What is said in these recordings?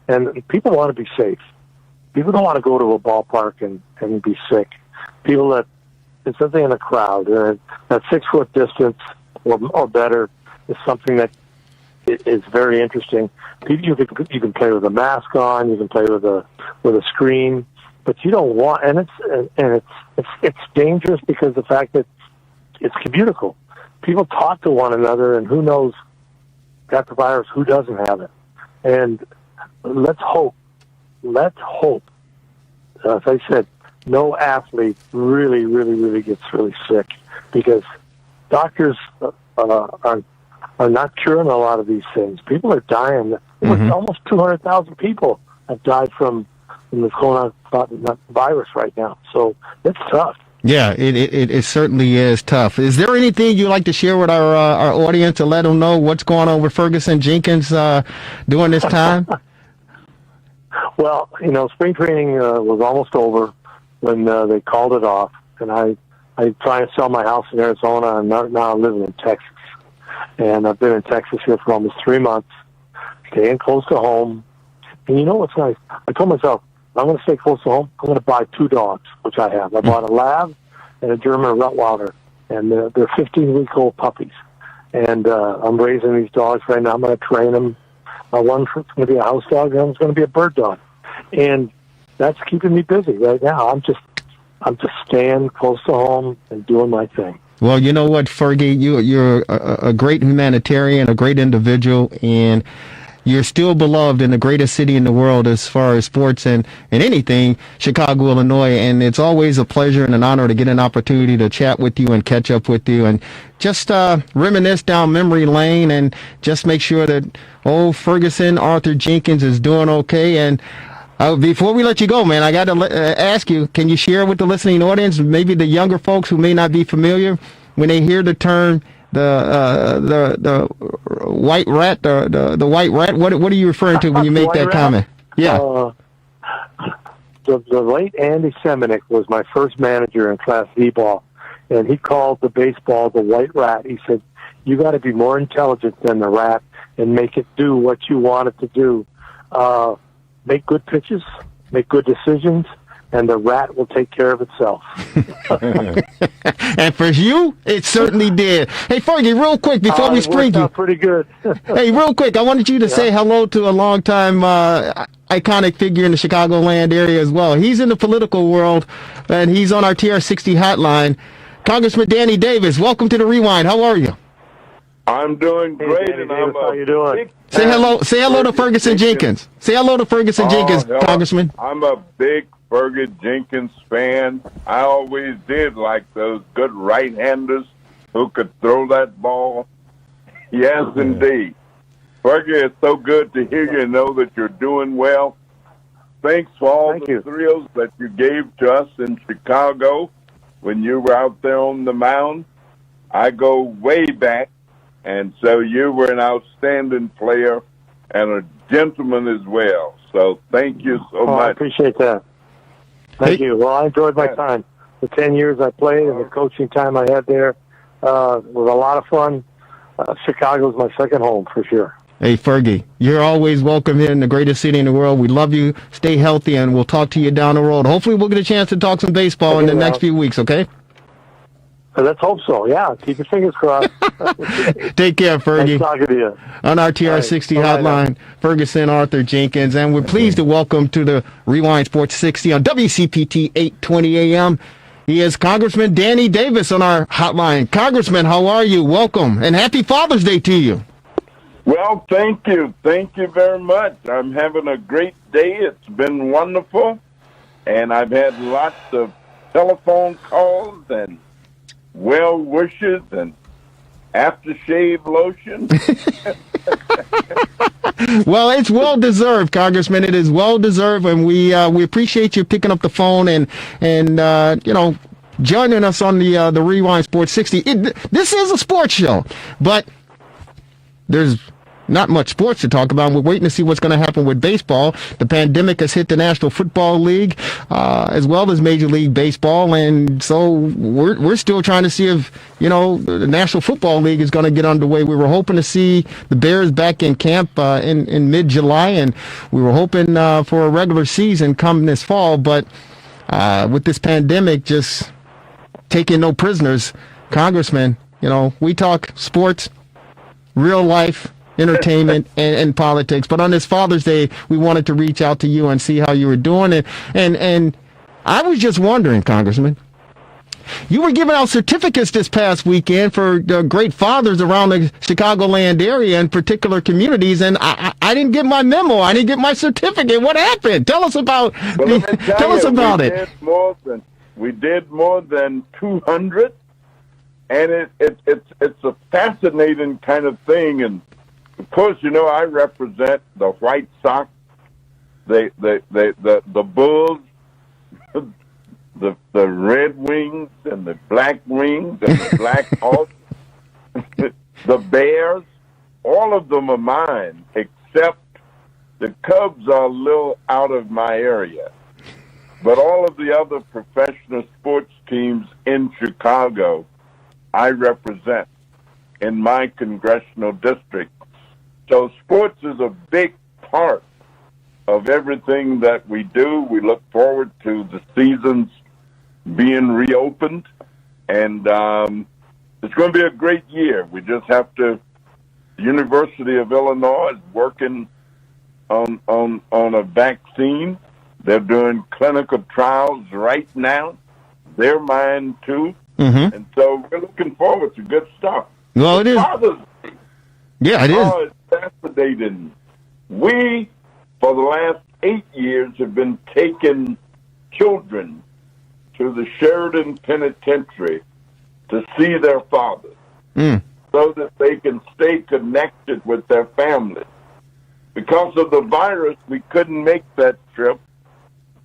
And people want to be safe. People don't want to go to a ballpark and be sick. People that, it's something in a crowd, that 6 foot distance or better is something that is very interesting. You can play with a mask on, you can play with a screen, but you don't want, and it's dangerous because the fact that it's communicable. People talk to one another, and who knows got the virus, who doesn't have it. And let's hope, as I said, no athlete really gets really sick, because doctors are not curing a lot of these things. People are dying. Almost 200,000 people have died from this coronavirus right now. So it's tough. Yeah, it certainly is tough. Is there anything you'd like to share with our audience to let them know what's going on with Ferguson Jenkins during this time? Well, spring training was almost over when they called it off, and I tried to sell my house in Arizona, and now I'm living in Texas. And I've been in Texas here for almost 3 months, staying close to home. And you know what's nice? I told myself, I'm going to stay close to home. I'm going to buy 2 dogs, which I have. I bought a Lab and a German Rottweiler, and they're 15-week-old puppies. And I'm raising these dogs right now. I'm going to train them. One's going to be a house dog, and one's going to be a bird dog. And that's keeping me busy right now. I'm just staying close to home and doing my thing. Well, you know what, Fergie, you're a great humanitarian, a great individual, and you're still beloved in the greatest city in the world as far as sports and anything, Chicago, Illinois. And it's always a pleasure and an honor to get an opportunity to chat with you and catch up with you and just reminisce down memory lane and just make sure that old Ferguson Arthur Jenkins is doing okay. And before we let you go, man, I got to ask you, can you share with the listening audience, maybe the younger folks who may not be familiar, when they hear the term the white rat, the white rat, what are you referring to when you make that comment? Yeah. The late Andy Semenick was my first manager in Class D ball, and he called the baseball the white rat. He said, you got to be more intelligent than the rat and make it do what you want it to do. Make good pitches, make good decisions, and the rat will take care of itself. And for you, it certainly did. Hey, Fergie, real quick, before we spring you. Pretty good. Hey, real quick, I wanted you to say hello to a longtime iconic figure in the Chicagoland area as well. He's in the political world, and he's on our TR60 hotline. Congressman Danny Davis, welcome to the Rewind. How are you? I'm doing great, Danny Davis, how you doing? Say hello to Ferguson Jenkins. Say hello to Ferguson Jenkins, Congressman. I'm a big Ferguson Jenkins fan. I always did like those good right-handers who could throw that ball. Yes, indeed. Fergie, it's so good to hear you know that you're doing well. Thanks for all the thrills that you gave to us in Chicago when you were out there on the mound. I go way back. And so you were an outstanding player and a gentleman as well. So thank you so much. I appreciate that. Thank you. Well, I enjoyed my time. The 10 years I played and the coaching time I had there was a lot of fun. Chicago's my second home for sure. Hey, Fergie, you're always welcome here in the greatest city in the world. We love you. Stay healthy, and we'll talk to you down the road. Hopefully we'll get a chance to talk some baseball in the next few weeks, okay? Let's hope so. Yeah, keep your fingers crossed. Take care, Fergie. Nice talking to you. On our TR60 hotline, Ferguson Arthur Jenkins, and we're pleased to welcome to the Rewind Sports 60 on WCPT 820 AM. He is Congressman Danny Davis on our hotline. Congressman, how are you? Welcome, and happy Father's Day to you. Well, thank you. Thank you very much. I'm having a great day. It's been wonderful, and I've had lots of telephone calls and well wishes and aftershave lotion. Well, it's well deserved, Congressman. It is well deserved, and we appreciate you picking up the phone and joining us on the Rewind Sports 60. This is a sports show, but there's not much sports to talk about. We're waiting to see what's going to happen with baseball. The pandemic has hit the National Football League, as well as Major League Baseball. And so we're still trying to see if, the National Football League is going to get underway. We were hoping to see the Bears back in camp in mid-July, and we were hoping for a regular season come this fall. But with this pandemic just taking no prisoners, Congressman, we talk sports, real life, entertainment, and politics. But on this Father's Day, we wanted to reach out to you and see how you were doing. And I was just wondering, Congressman, you were giving out certificates this past weekend for great fathers around the Chicagoland area and particular communities, and I didn't get my memo. I didn't get my certificate. What happened? Tell us about it. We did more than 200, and it's a fascinating kind of thing. And of course, I represent the White Sox, the Bulls, the Red Wings, and the Black Wings, and the Black Hawks, the Bears. All of them are mine, except the Cubs are a little out of my area. But all of the other professional sports teams in Chicago, I represent in my congressional district. So sports is a big part of everything that we do. We look forward to the seasons being reopened, and it's going to be a great year. We just have to. The University of Illinois is working on a vaccine. They're doing clinical trials right now. They're mine too, and so we're looking forward to good stuff. Well, it is. Yeah, it is. Oh, it's fascinating. We, for the last 8 years, have been taking children to the Sheridan Penitentiary to see their fathers so that they can stay connected with their families. Because of the virus, we couldn't make that trip,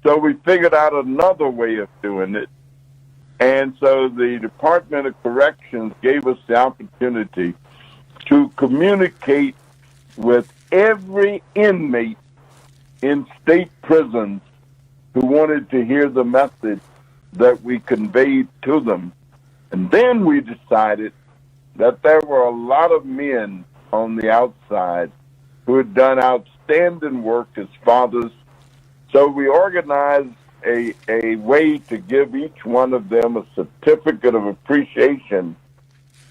so we figured out another way of doing it. And so the Department of Corrections gave us the opportunity to communicate with every inmate in state prisons who wanted to hear the message that we conveyed to them. And then we decided that there were a lot of men on the outside who had done outstanding work as fathers. So we organized a way to give each one of them a certificate of appreciation.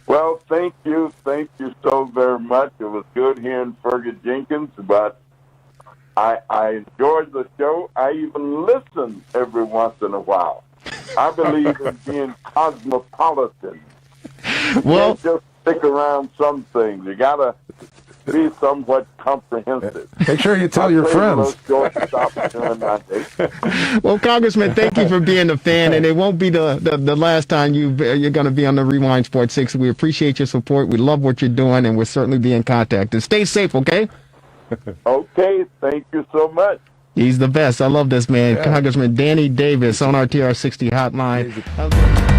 Well, thank you so very much. It was good hearing Fergie Jenkins, but I enjoyed the show. I even listen every once in a while. I believe in being cosmopolitan. Well, you can't just stick around some things. You got to be somewhat comprehensive. Make sure you tell your friends. Well, Congressman, thank you for being a fan, and it won't be the last time you're going to be on the Rewind Sports 6. We appreciate your support. We love what you're doing, and we'll certainly be in contact. And stay safe, okay? Okay, thank you so much. He's the best. I love this man. Yeah. Congressman Danny Davis on our TR60 hotline.